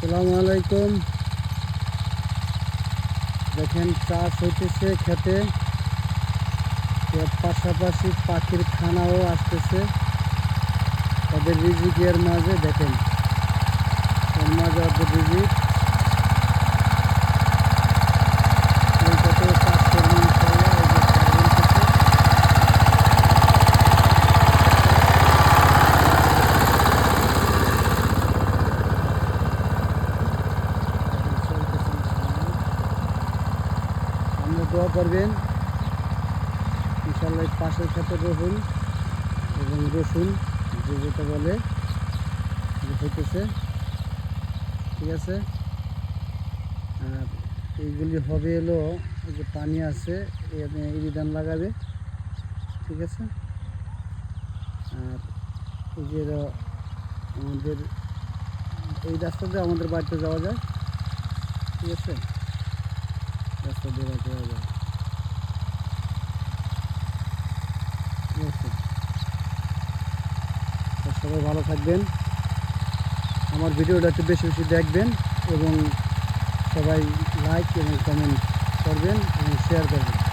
আসসালামু আলাইকুম। দেখেন চাষ হইতেছে খেতে, এর পাশাপাশি পাখির খানাও আসতেছে তাদের রিজিকের মাঝে। দেখেন এর মাঝে ওদের রিজিক, এইটাতেও কাজ করবো ইনশাআল্লাহ। এই যে কাজ চলতেছে। আমরা দোয়া করবেন ইনশাআল্লাহ। পাশের ক্ষেত্রে রসুন এবং রসুন যেটা বলে হইতেছে, ঠিক আছে। আর এইগুলি হবে এলো, এই যে পানি আছে ইরিধান লাগাবে, ঠিক আছে। আর এই যে আমাদের এই রাস্তা দিয়ে আমাদের বাড়িতে যাওয়া যায়, ঠিক আছে। রাস্তা দিয়ে বাড়িতে যাওয়া যায়, ঠিক আছে। তো সবাই ভালো থাকবেন, আমার ভিডিওটা একটু বেশি বেশি দেখবেন এবং সবাই লাইক এবং কমেন্ট করবেন এবং শেয়ার করবেন।